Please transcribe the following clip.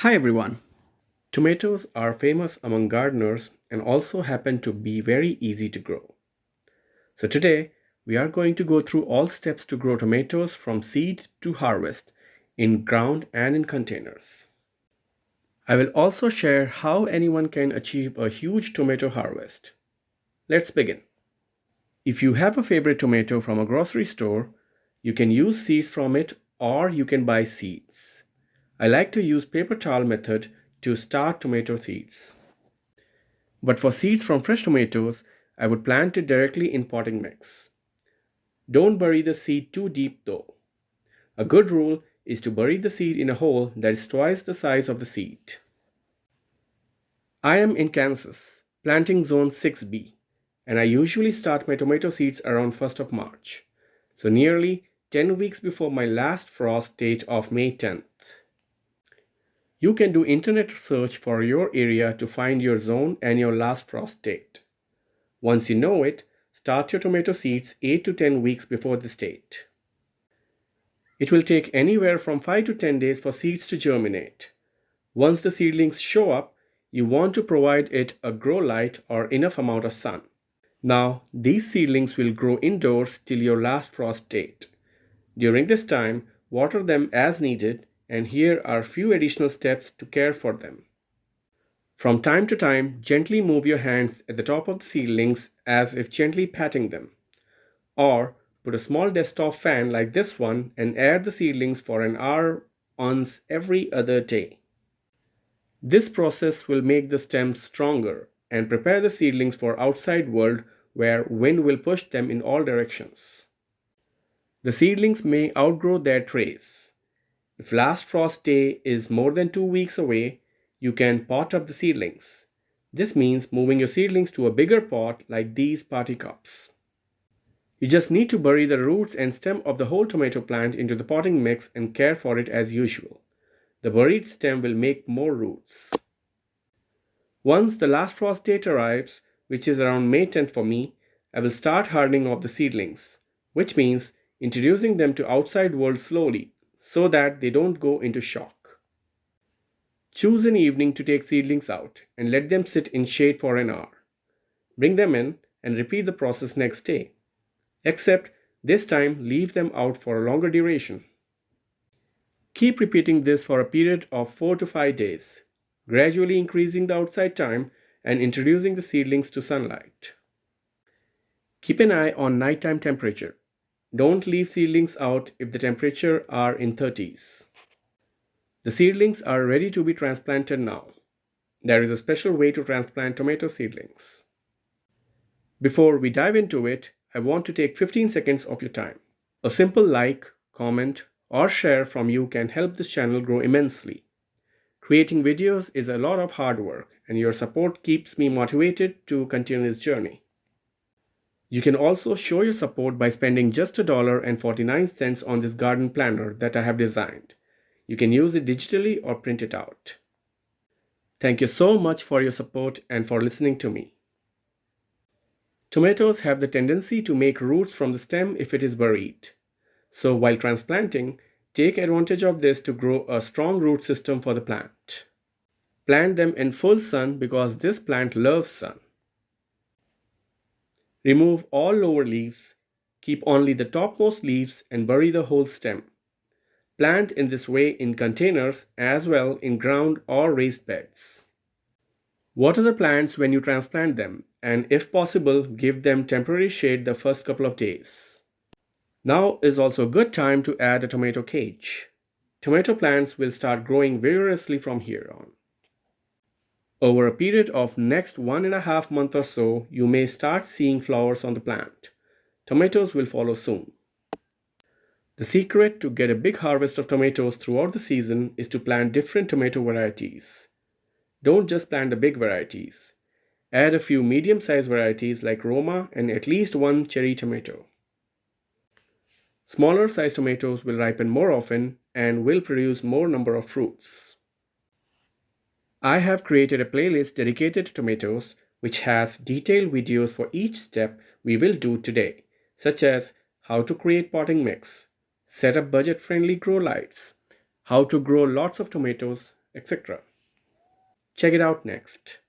Hi everyone. Tomatoes are famous among gardeners and also happen to be very easy to grow. So today we are going to go through all steps to grow tomatoes from seed to harvest in ground and in containers. I will also share how anyone can achieve a huge tomato harvest. Let's begin. If you have a favorite tomato from a grocery store, you can use seeds from it or you can buy seeds. I like to use paper towel method to start tomato seeds. But for seeds from fresh tomatoes, I would plant it directly in potting mix. Don't bury the seed too deep though. A good rule is to bury the seed in a hole that is twice the size of the seed. I am in Kansas, planting zone 6B, and I usually start my tomato seeds around 1st of March, so nearly 10 weeks before my last frost date of May 10th. You can do internet search for your area to find your zone and your last frost date. Once you know it, start your tomato seeds 8 to 10 weeks before this date. It will take anywhere from 5 to 10 days for seeds to germinate. Once the seedlings show up, you want to provide it a grow light or enough amount of sun. Now, these seedlings will grow indoors till your last frost date. During this time, water them as needed, and here are few additional steps to care for them. From time to time, gently move your hands at the top of the seedlings as if gently patting them. Or put a small desktop fan like this one and air the seedlings for an hour once every other day. This process will make the stems stronger and prepare the seedlings for outside world where wind will push them in all directions. The seedlings may outgrow their trays. If last frost day is more than 2 weeks away, you can pot up the seedlings. This means moving your seedlings to a bigger pot like these party cups. You just need to bury the roots and stem of the whole tomato plant into the potting mix and care for it as usual. The buried stem will make more roots. Once the last frost date arrives, which is around May 10th for me, I will start hardening of the seedlings, which means introducing them to outside world slowly so that they don't go into shock. Choose an evening to take seedlings out and let them sit in shade for an hour. Bring them in and repeat the process next day. Except this time leave them out for a longer duration. Keep repeating this for a period of 4 to 5 days, gradually increasing the outside time and introducing the seedlings to sunlight. Keep an eye on nighttime temperature. Don't leave seedlings out if the temperature are in 30s. The seedlings are ready to be transplanted now. There is a special way to transplant tomato seedlings. Before we dive into it, I want to take 15 seconds of your time. A simple like, comment, or share from you can help this channel grow immensely. Creating videos is a lot of hard work, and your support keeps me motivated to continue this journey. You can also show your support by spending just $1.49 on this garden planner that I have designed. You can use it digitally or print it out. Thank you so much for your support and for listening to me. Tomatoes have the tendency to make roots from the stem if it is buried. So while transplanting, take advantage of this to grow a strong root system for the plant. Plant them in full sun because this plant loves sun. Remove all lower leaves, keep only the topmost leaves and bury the whole stem. Plant in this way in containers as well in ground or raised beds. Water the plants when you transplant them and if possible give them temporary shade the first couple of days. Now is also a good time to add a tomato cage. Tomato plants will start growing vigorously from here on. Over a period of next 1.5 months or so, you may start seeing flowers on the plant. Tomatoes will follow soon. The secret to get a big harvest of tomatoes throughout the season is to plant different tomato varieties. Don't just plant the big varieties. Add a few medium-sized varieties like Roma and at least one cherry tomato. Smaller sized tomatoes will ripen more often and will produce more number of fruits. I have created a playlist dedicated to tomatoes which has detailed videos for each step we will do today, such as how to create potting mix, set up budget-friendly grow lights, how to grow lots of tomatoes, etc. Check it out next.